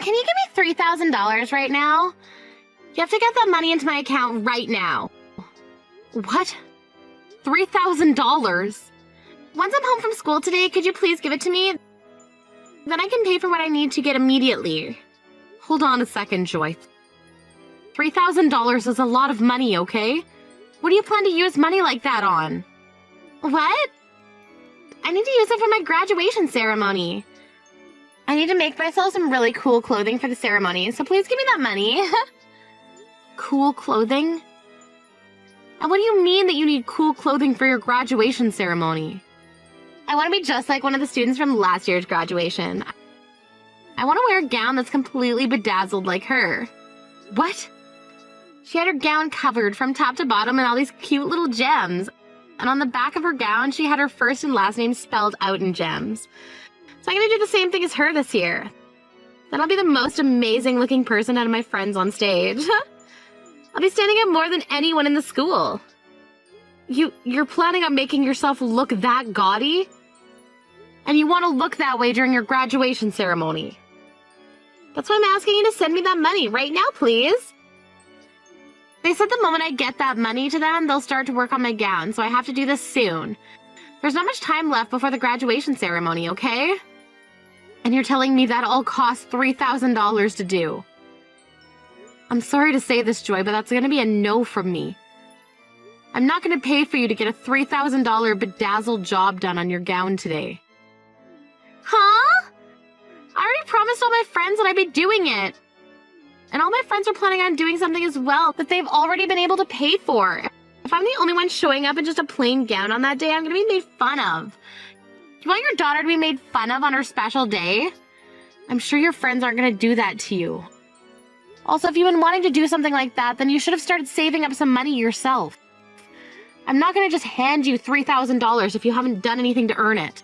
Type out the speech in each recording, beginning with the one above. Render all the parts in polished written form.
can you give me $3,000 right now? You have to get that money into my account right now. What? $3,000? Once I'm home from school today, could you please give it to me? Then I can pay for what I need to get immediately. Hold on a second, Joy. $3,000 is a lot of money, okay? What do you plan to use money like that on? What? I need to use it for my graduation ceremony. I need to make myself some really cool clothing for the ceremony, so please give me that money. Cool clothing? And what do you mean that you need cool clothing for your graduation ceremony? I want to be just like one of the students from last year's graduation. I want to wear a gown that's completely bedazzled like her. What? She had her gown covered from top to bottom in all these cute little gems. And on the back of her gown, she had her first and last name spelled out in gems. So I'm going to do the same thing as her this year. Then I'll be the most amazing looking person out of my friends on stage. I'll be standing out more than anyone in the school. You're planning on making yourself look that gaudy? And you want to look that way during your graduation ceremony? That's why I'm asking you to send me that money right now, please. They said the moment I get that money to them, they'll start to work on my gown, so I have to do this soon. There's not much time left before the graduation ceremony, okay? And you're telling me that all costs $3,000 to do. I'm sorry to say this, Joy, but that's going to be a no from me. I'm not going to pay for you to get a $3,000 bedazzled job done on your gown today. Huh? I already promised all my friends that I'd be doing it. And all my friends are planning on doing something as well that they've already been able to pay for. If I'm the only one showing up in just a plain gown on that day, I'm going to be made fun of. You want your daughter to be made fun of on her special day? I'm sure your friends aren't going to do that to you. Also, if you've been wanting to do something like that, then you should have started saving up some money yourself. I'm not going to just hand you $3,000 if you haven't done anything to earn it.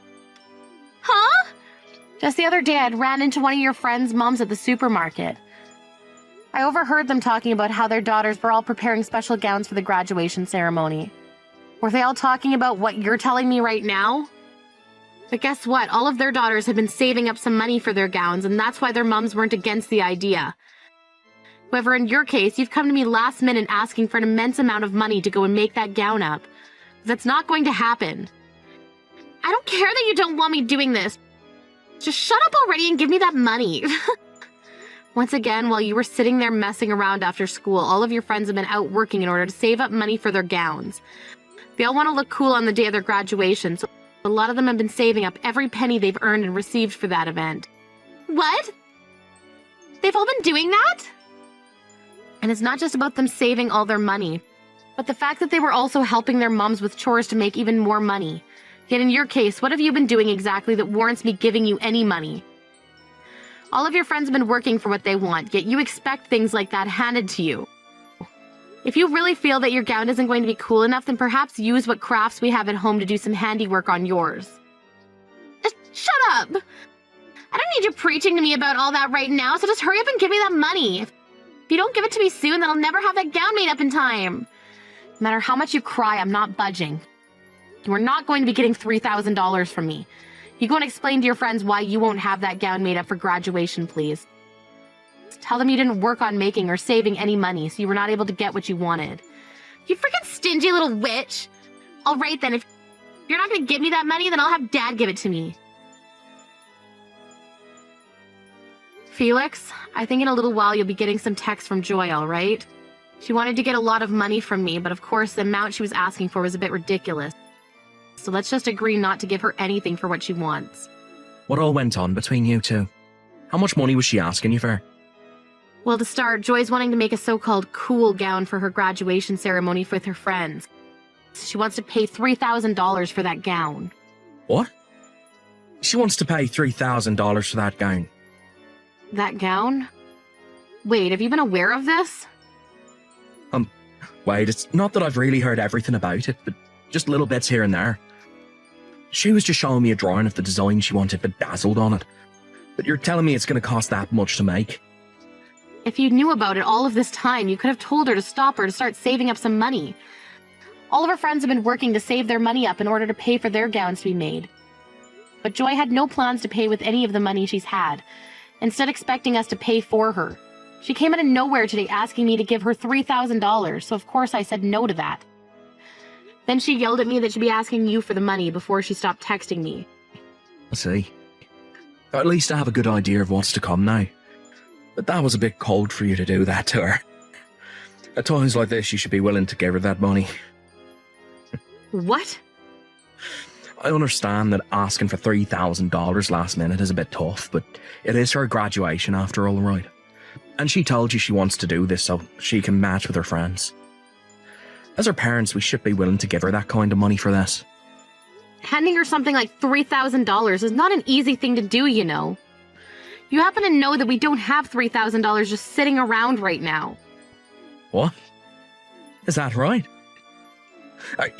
Huh? Just the other day, I'd ran into one of your friends' moms at the supermarket. I overheard them talking about how their daughters were all preparing special gowns for the graduation ceremony. Were they all talking about what you're telling me right now? But guess what? All of their daughters had been saving up some money for their gowns, and that's why their moms weren't against the idea. However, in your case, you've come to me last minute asking for an immense amount of money to go and make that gown up. That's not going to happen. I don't care that you don't want me doing this. Just shut up already and give me that money. Once again, while you were sitting there messing around after school, all of your friends have been out working in order to save up money for their gowns. They all want to look cool on the day of their graduation, so a lot of them have been saving up every penny they've earned and received for that event. What? They've all been doing that? And it's not just about them saving all their money, but the fact that they were also helping their moms with chores to make even more money. Yet in your case, what have you been doing exactly that warrants me giving you any money? All of your friends have been working for what they want, yet you expect things like that handed to you. If you really feel that your gown isn't going to be cool enough, then perhaps use what crafts we have at home to do some handiwork on yours. Shut up! I don't need you preaching to me about all that right now, so just hurry up and give me that money. If you don't give it to me soon, then I'll never have that gown made up in time. No matter how much you cry, I'm not budging. You are not going to be getting $3,000 from me. You go and explain to your friends why you won't have that gown made up for graduation, please. Tell them you didn't work on making or saving any money, so you were not able to get what you wanted. You freaking stingy little witch! All right then, if you're not going to give me that money, then I'll have Dad give it to me. Felix, I think in a little while you'll be getting some texts from Joy, all right? She wanted to get a lot of money from me, but of course the amount she was asking for was a bit ridiculous. So let's just agree not to give her anything for what she wants. What all went on between you two? How much money was she asking you for? Well, to start, Joy's wanting to make a so-called cool gown for her graduation ceremony with her friends. She wants to pay $3,000 for that gown. What? She wants to pay $3,000 for that gown? That gown? Wait, have you been aware of this? Wait, it's not that I've really heard everything about it, but just little bits here and there. She was just showing me a drawing of the design she wanted bedazzled on it. But you're telling me it's going to cost that much to make? If you knew about it all of this time, you could have told her to stop her to start saving up some money. All of her friends have been working to save their money up in order to pay for their gowns to be made. But Joy had no plans to pay with any of the money she's had. instead expecting us to pay for her. She came out of nowhere today asking me to give her $3,000, so of course I said no to that. Then she yelled at me that she'd be asking you for the money before she stopped texting me. I see. At least I have a good idea of what's to come now. But that was a bit cold for you to do that to her. At times like this, you should be willing to give her that money. What? I understand that asking for $3,000 last minute is a bit tough, but it is her graduation after all, right? And she told you she wants to do this so she can match with her friends. As her parents, we should be willing to give her that kind of money for this. Handing her something like $3,000 is not an easy thing to do, you know. You happen to know that we don't have $3,000 just sitting around right now. What? Is that right?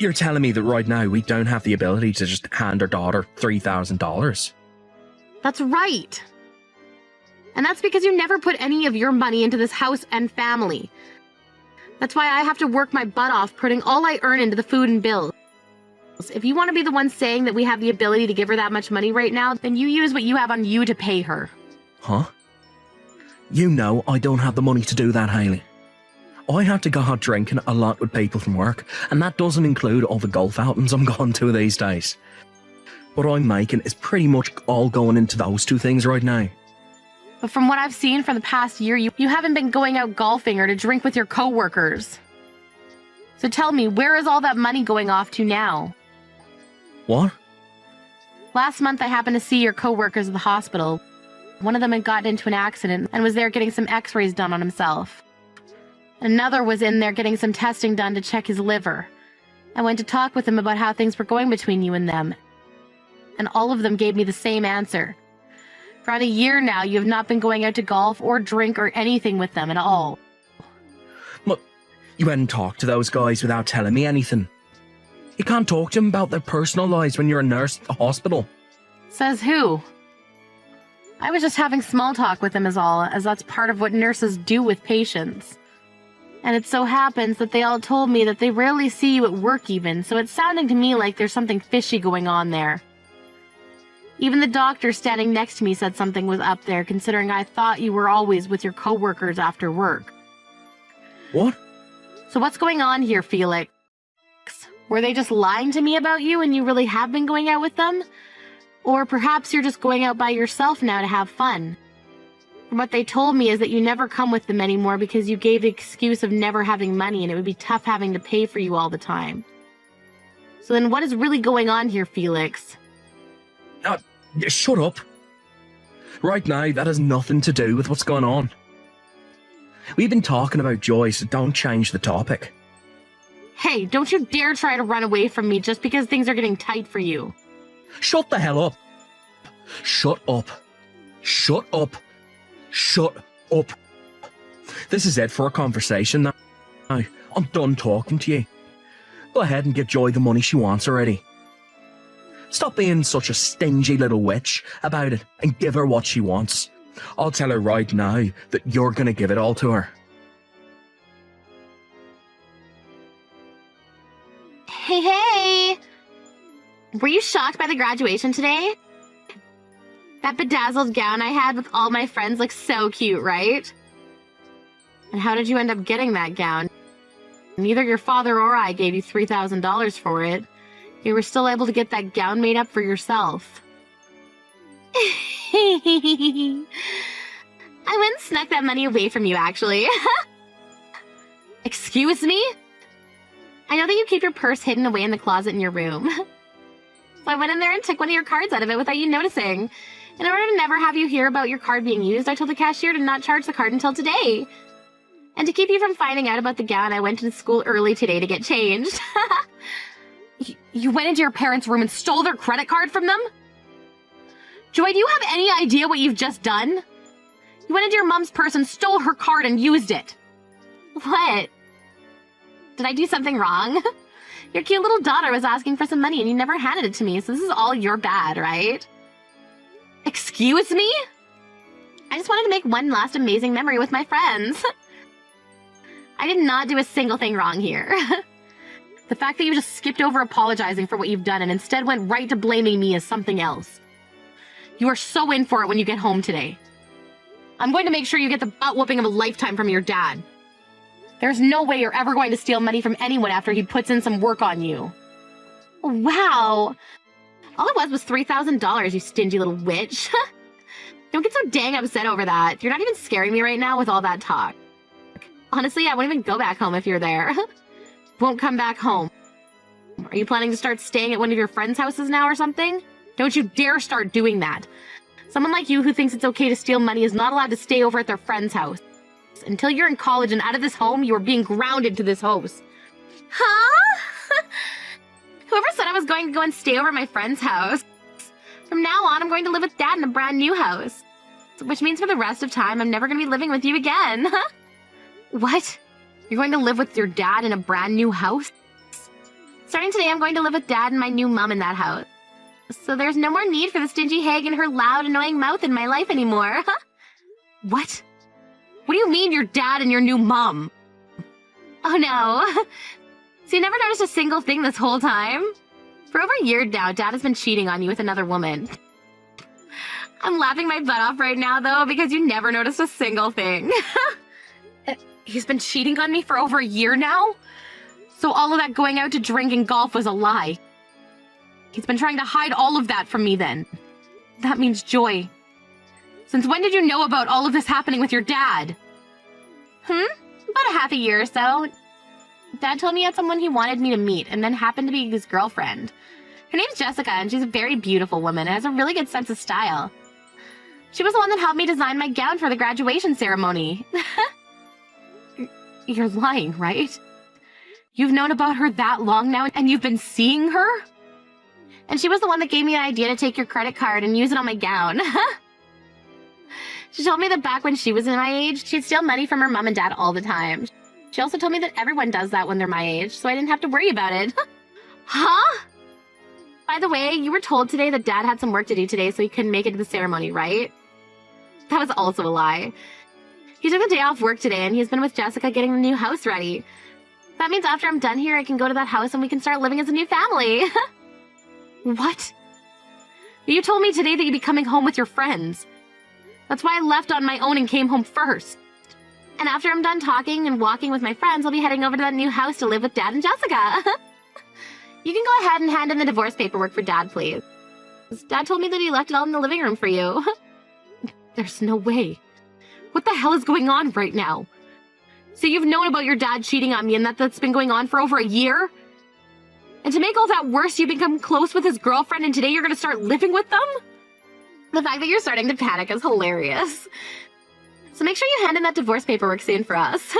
You're telling me that right now we don't have the ability to just hand our daughter $3,000? That's right. And that's because you never put any of your money into this house and family. That's why I have to work my butt off putting all I earn into the food and bills. If you want to be the one saying that we have the ability to give her that much money right now, then you use what you have on you to pay her. Huh? You know I don't have the money to do that, Hayley. I have to go out drinking a lot with people from work, and that doesn't include all the golf outings I'm going to these days. What I'm making is pretty much all going into those two things right now. But from what I've seen for the past year, you haven't been going out golfing or to drink with your coworkers. So tell me, where is all that money going off to now? What? Last month I happened to see your coworkers at the hospital. One of them had gotten into an accident and was there getting some x-rays done on himself. Another was in there getting some testing done to check his liver. I went to talk with him about how things were going between you and them. And all of them gave me the same answer. For around a year now, you have not been going out to golf or drink or anything with them at all. Look, you went and talked to those guys without telling me anything. You can't talk to them about their personal lives when you're a nurse at the hospital. Says who? I was just having small talk with them is all, as that's part of what nurses do with patients. And it so happens that they all told me that they rarely see you at work even, so it's sounding to me like there's something fishy going on there. Even the doctor standing next to me said something was up there, considering I thought you were always with your coworkers after work. What? So what's going on here, Felix? Were they just lying to me about you and you really have been going out with them? Or perhaps you're just going out by yourself now to have fun? From what they told me is that you never come with them anymore because you gave the excuse of never having money and it would be tough having to pay for you all the time. So then what is really going on here, Felix? Shut up. Right now, that has nothing to do with what's going on. We've been talking about Joy, so don't change the topic. Hey, don't you dare try to run away from me just because things are getting tight for you. Shut the hell up. Shut up. Shut up. Shut up. This is it for a conversation now. I'm done talking to you. Go ahead and give Joy the money she wants already. Stop being such a stingy little witch about it and give her what she wants. I'll tell her right now that you're going to give it all to her. Hey! Were you shocked by the graduation today? That bedazzled gown I had with all my friends looks so cute, right? And how did you end up getting that gown? Neither your father or I gave you $3,000 for it. You were still able to get that gown made up for yourself. I went and snuck that money away from you, actually. Excuse me? I know that you keep your purse hidden away in the closet in your room. So I went in there and took one of your cards out of it without you noticing. In order to never have you hear about your card being used, I told the cashier to not charge the card until today. And to keep you from finding out about the gown, I went to school early today to get changed. You went into your parents' room and stole their credit card from them? Joy, do you have any idea what you've just done? You went into your mom's purse and stole her card and used it. What? Did I do something wrong? Your cute little daughter was asking for some money and you never handed it to me, so this is all your bad, right? Excuse me? I just wanted to make one last amazing memory with my friends. I did not do a single thing wrong here. The fact that you just skipped over apologizing for what you've done and instead went right to blaming me is something else. You are so in for it when you get home today. I'm going to make sure you get the butt whooping of a lifetime from your dad. There's no way you're ever going to steal money from anyone after he puts in some work on you. Wow. All it was $3,000, you stingy little witch. Don't get so dang upset over that. You're not even scaring me right now with all that talk. Honestly, I won't even go back home if you're there. Won't come back home. Are you planning to start staying at one of your friends' houses now or something? Don't you dare start doing that. Someone like you who thinks it's okay to steal money is not allowed to stay over at their friend's house. Until you're in college and out of this home, you are being grounded to this house. Huh? Whoever said I was going to go and stay over at my friend's house? From now on, I'm going to live with Dad in a brand new house. Which means for the rest of time, I'm never going to be living with you again. What? You're going to live with your dad in a brand new house? Starting today, I'm going to live with Dad and my new mom in that house. So there's no more need for the stingy hag and her loud, annoying mouth in my life anymore. What? What do you mean your dad and your new mom? Oh no. So you never noticed a single thing this whole time? For over a year now, Dad has been cheating on you with another woman. I'm laughing my butt off right now, though, because you never noticed a single thing. He's been cheating on me for over a year now? So all of that going out to drink and golf was a lie. He's been trying to hide all of that from me then. That means Joy. Since when did you know about all of this happening with your dad? About a half a year or so. Dad told me he had someone he wanted me to meet, and then happened to be his girlfriend. Her name's Jessica, and she's a very beautiful woman and has a really good sense of style. She was the one that helped me design my gown for the graduation ceremony. You're lying, right? You've known about her that long now, and you've been seeing her? And she was the one that gave me an idea to take your credit card and use it on my gown. She told me that back when she was in my age, she'd steal money from her mom and dad all the time. She also told me that everyone does that when they're my age, so I didn't have to worry about it. Huh? By the way, you were told today that Dad had some work to do today, so he couldn't make it to the ceremony, right? That was also a lie. He took the day off work today, and he's been with Jessica getting the new house ready. That means after I'm done here, I can go to that house and we can start living as a new family. What? You told me today that you'd be coming home with your friends. That's why I left on my own and came home first. And after I'm done talking and walking with my friends, I'll be heading over to that new house to live with Dad and Jessica. You can go ahead and hand in the divorce paperwork for Dad, please. Dad told me that he left it all in the living room for you. There's no way. What the hell is going on right now? So you've known about your dad cheating on me and that's been going on for over a year? And to make all that worse, you become close with his girlfriend and today you're going to start living with them? The fact that you're starting to panic is hilarious. So make sure you hand in that divorce paperwork soon for us.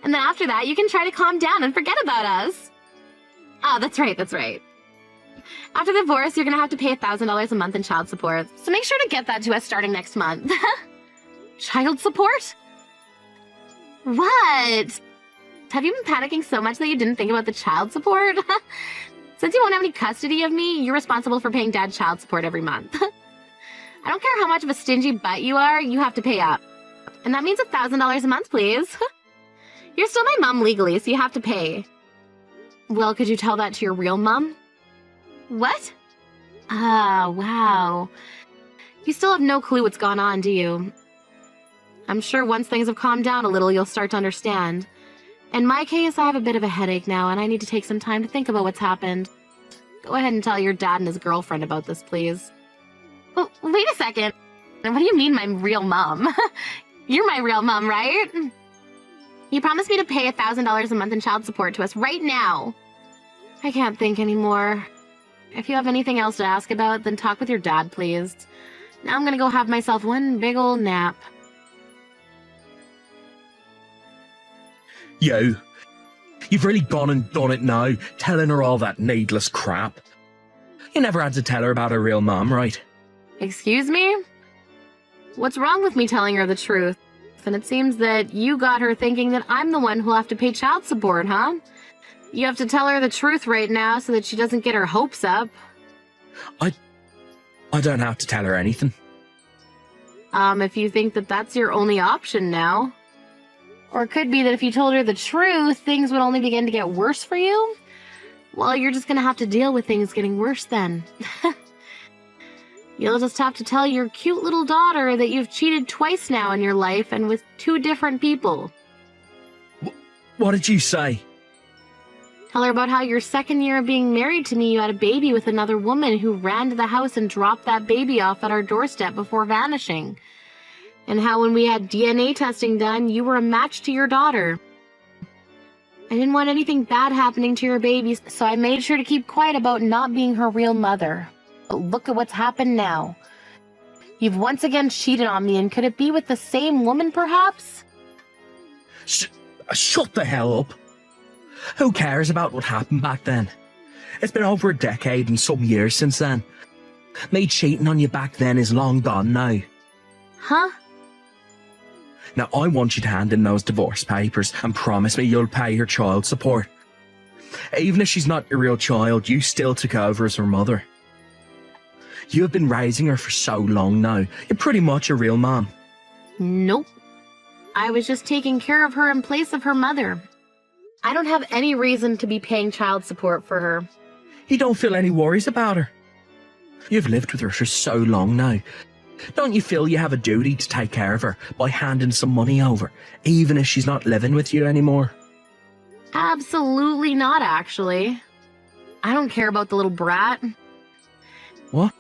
And then after that, you can try to calm down and forget about us. Oh, that's right, that's right. After the divorce, you're going to have to pay $1,000 a month in child support. So make sure to get that to us starting next month. Child support? What? Have you been panicking so much that you didn't think about the child support? Since you won't have any custody of me, you're responsible for paying Dad child support every month. I don't care how much of a stingy butt you are, you have to pay up. And that means $1,000 a month, please. You're still my mom legally, so you have to pay. Well, could you tell that to your real mom? What? Ah, wow. You still have no clue what's gone on, do you? I'm sure once things have calmed down a little, you'll start to understand. In my case, I have a bit of a headache now, and I need to take some time to think about what's happened. Go ahead and tell your dad and his girlfriend about this, please. Well, wait a second. What do you mean, my real mom? You're my real mom, right? You promised me to pay $1,000 a month in child support to us right now. I can't think anymore. If you have anything else to ask about, then talk with your dad, please. Now I'm gonna go have myself one big old nap. You've really gone and done it now, telling her all that needless crap. You never had to tell her about her real mom, right? Excuse me? What's wrong with me telling her the truth? And it seems that you got her thinking that I'm the one who'll have to pay child support, huh? You have to tell her the truth right now so that she doesn't get her hopes up. I don't have to tell her anything. If you think that that's your only option now. Or it could be that if you told her the truth, things would only begin to get worse for you. Well, you're just gonna have to deal with things getting worse then. You'll just have to tell your cute little daughter that you've cheated twice now in your life and with 2 different people. What did you say? Tell her about how your 2nd year of being married to me, you had a baby with another woman who ran to the house and dropped that baby off at our doorstep before vanishing. And how when we had DNA testing done, you were a match to your daughter. I didn't want anything bad happening to your babies, so I made sure to keep quiet about not being her real mother. But look at what's happened now. You've once again cheated on me, and could it be with the same woman, perhaps? Shut the hell up. Who cares about what happened back then? It's been over a decade and some years since then. Me cheating on you back then is long gone now. Huh? Now I want you to hand in those divorce papers and promise me you'll pay her child support. Even if she's not your real child, you still took over as her mother. You have been raising her for so long now. You're pretty much a real mom. Nope. I was just taking care of her in place of her mother. I don't have any reason to be paying child support for her. You don't feel any worries about her. You've lived with her for so long now. Don't you feel you have a duty to take care of her by handing some money over, even if she's not living with you anymore? Absolutely not, actually. I don't care about the little brat. What?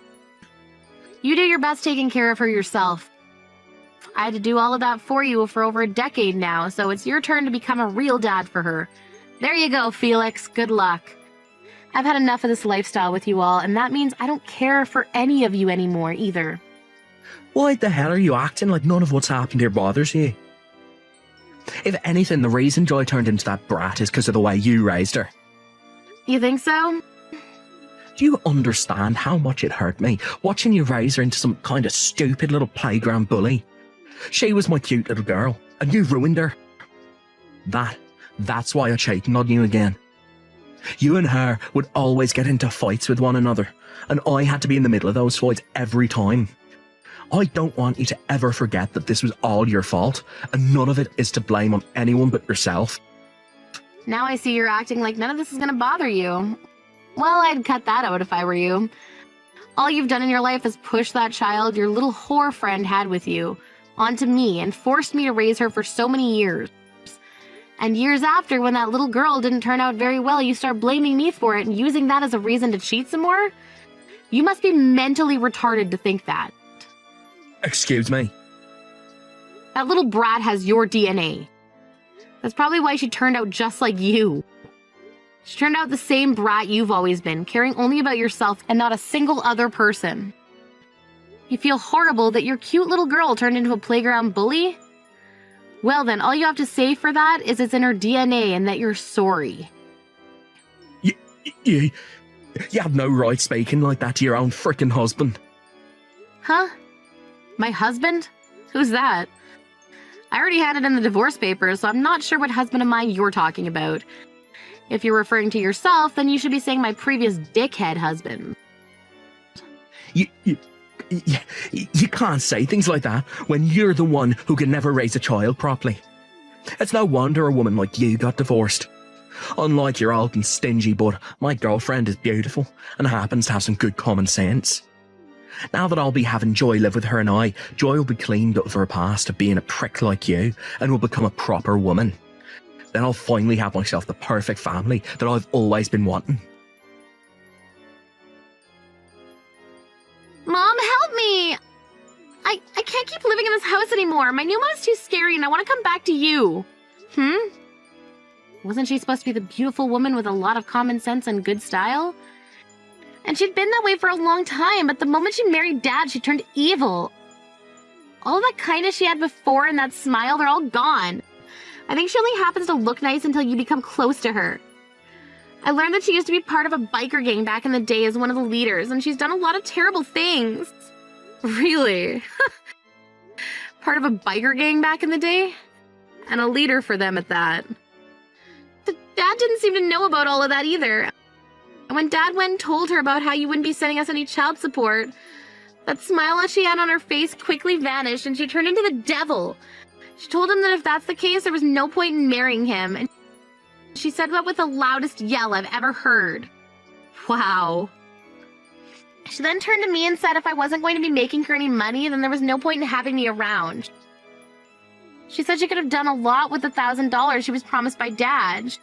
You do your best taking care of her yourself. I had to do all of that for you for over a decade now, so it's your turn to become a real dad for her. There you go, Felix. Good luck. I've had enough of this lifestyle with you all, and that means I don't care for any of you anymore, either. Why the hell are you acting like none of what's happened here bothers you? If anything, the reason Joy turned into that brat is because of the way you raised her. You think so? Do you understand how much it hurt me watching you raise her into some kind of stupid little playground bully? She was my cute little girl, and you ruined her. That's why I cheated on you again. You and her would always get into fights with one another, and I had to be in the middle of those fights every time. I don't want you to ever forget that this was all your fault, and none of it is to blame on anyone but yourself. Now I see you're acting like none of this is going to bother you. Well, I'd cut that out if I were you. All you've done in your life is push that child your little whore friend had with you onto me and forced me to raise her for so many years. And years after, when that little girl didn't turn out very well, you start blaming me for it and using that as a reason to cheat some more? You must be mentally retarded to think that. Excuse me? That little brat has your DNA. That's probably why she turned out just like you. She turned out the same brat you've always been, caring only about yourself and not a single other person. You feel horrible that your cute little girl turned into a playground bully? Well then, all you have to say for that is it's in her DNA and that you're sorry. You have no right speaking like that to your own frickin' husband. Huh? My husband? Who's that? I already had it in the divorce papers, so I'm not sure what husband of mine you're talking about. If you're referring to yourself, then you should be saying my previous dickhead husband. You can't say things like that when you're the one who can never raise a child properly. It's no wonder a woman like you got divorced. Unlike your old and stingy bud, my girlfriend is beautiful and happens to have some good common sense. Now that I'll be having Joy live with her and Joy will be cleaned up of her past of being a prick like you and will become a proper woman. Then I'll finally have myself the perfect family that I've always been wanting. Mom, help me! I can't keep living in this house anymore. My new mom is too scary and I want to come back to you. Wasn't she supposed to be the beautiful woman with a lot of common sense and good style? And she'd been that way for a long time, but the moment she married Dad, she turned evil. All that kindness she had before and that smile, they're all gone. I think she only happens to look nice until you become close to her. I learned that she used to be part of a biker gang back in the day as one of the leaders, and she's done a lot of terrible things. Really? Part of a biker gang back in the day? And a leader for them at that. Dad didn't seem to know about all of that either. And when Dad went and told her about how you wouldn't be sending us any child support, that smile that she had on her face quickly vanished and she turned into the devil. She told him that if that's the case, there was no point in marrying him. And she said that with the loudest yell I've ever heard. Wow. She then turned to me and said if I wasn't going to be making her any money, then there was no point in having me around. She said she could have done a lot with the $1,000 she was promised by Dad.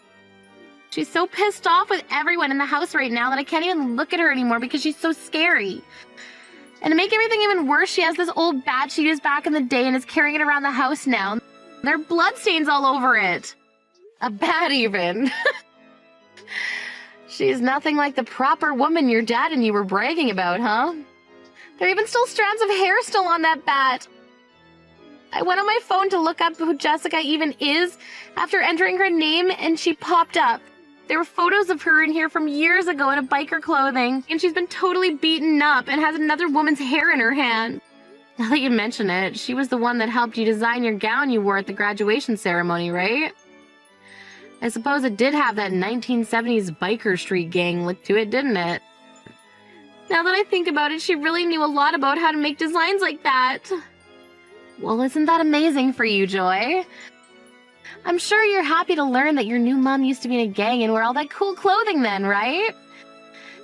She's so pissed off with everyone in the house right now that I can't even look at her anymore because she's so scary. And to make everything even worse, she has this old bat she used back in the day and is carrying it around the house now. There are bloodstains all over it. A bat even. She's nothing like the proper woman your dad and you were bragging about, huh? There are even still strands of hair still on that bat. I went on my phone to look up who Jessica even is after entering her name, and she popped up. There were photos of her in here from years ago in a biker clothing, and she's been totally beaten up and has another woman's hair in her hand. Now that you mention it, she was the one that helped you design your gown you wore at the graduation ceremony, right? I suppose it did have that 1970s biker street gang look to it, didn't it? Now that I think about it, she really knew a lot about how to make designs like that. Well, isn't that amazing for you, Joy? I'm sure you're happy to learn that your new mom used to be in a gang and wear all that cool clothing then, right?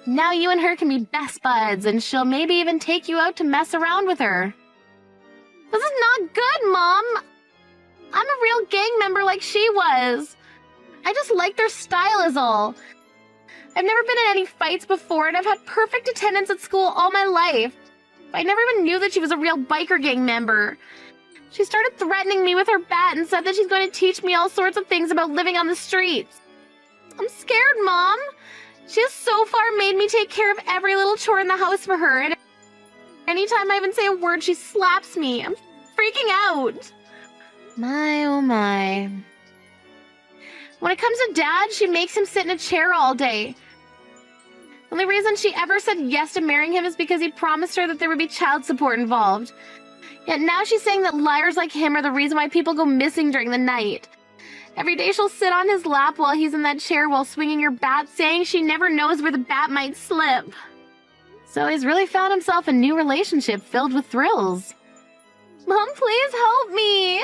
Now you and her can be best buds, and she'll maybe even take you out to mess around with her. This is not good, Mom! I'm a real gang member like she was. I just like their style is all. I've never been in any fights before, and I've had perfect attendance at school all my life. I never even knew that she was a real biker gang member. She started threatening me with her bat and said that she's going to teach me all sorts of things about living on the streets. I'm scared, Mom. She has so far made me take care of every little chore in the house for her, and anytime I even say a word, she slaps me. I'm freaking out. My, oh my. When it comes to Dad, she makes him sit in a chair all day. The only reason she ever said yes to marrying him is because he promised her that there would be child support involved. Yet now she's saying that liars like him are the reason why people go missing during the night. Every day she'll sit on his lap while he's in that chair while swinging her bat, saying she never knows where the bat might slip. So he's really found himself a new relationship filled with thrills. Mom, please help me.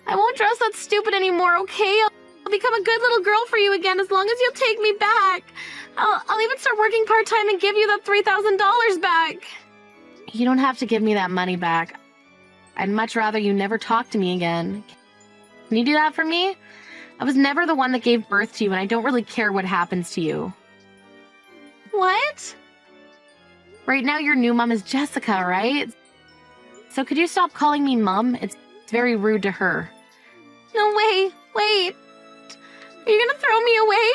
I won't dress that stupid anymore, okay? I'll become a good little girl for you again as long as you'll take me back. I'll even start working part-time and give you that $3,000 back. You don't have to give me that money back. I'd much rather you never talk to me again. Can you do that for me? I was never the one that gave birth to you, and I don't really care what happens to you. What? Right now, your new mom is Jessica, right? So could you stop calling me Mom? It's very rude to her. No way. Wait. Are you gonna throw me away?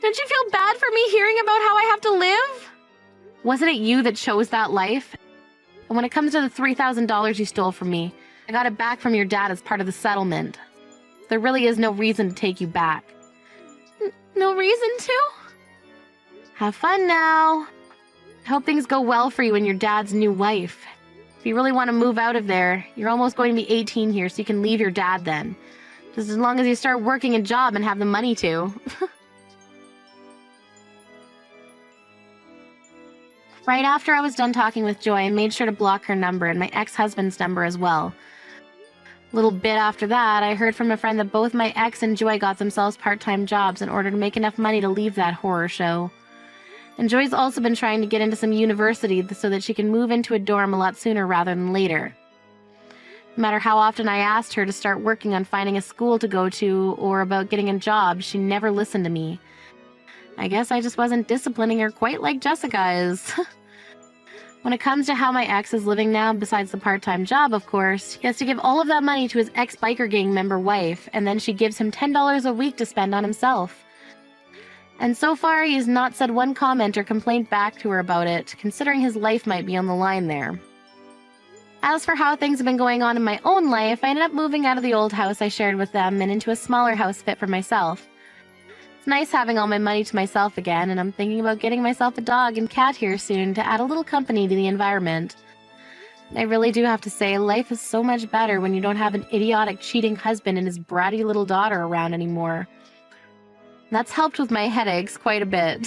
Don't you feel bad for me hearing about how I have to live? Wasn't it you that chose that life? And when it comes to the $3,000 you stole from me, I got it back from your dad as part of the settlement. There really is no reason to take you back. No reason to? Have fun now. I hope things go well for you and your dad's new wife. If you really want to move out of there, you're almost going to be 18 here, so you can leave your dad then. Just as long as you start working a job and have the money to. Right after I was done talking with Joy, I made sure to block her number and my ex-husband's number as well. A little bit after that, I heard from a friend that both my ex and Joy got themselves part-time jobs in order to make enough money to leave that horror show. And Joy's also been trying to get into some university so that she can move into a dorm a lot sooner rather than later. No matter how often I asked her to start working on finding a school to go to or about getting a job, she never listened to me. I guess I just wasn't disciplining her quite like Jessica is. When it comes to how my ex is living now, besides the part-time job, of course, he has to give all of that money to his ex-biker gang member wife, and then she gives him $10 a week to spend on himself. And so far, he has not said one comment or complaint back to her about it, considering his life might be on the line there. As for how things have been going on in my own life, I ended up moving out of the old house I shared with them and into a smaller house fit for myself. It's nice having all my money to myself again, and I'm thinking about getting myself a dog and cat here soon to add a little company to the environment. I really do have to say, life is so much better when you don't have an idiotic, cheating husband and his bratty little daughter around anymore. That's helped with my headaches quite a bit.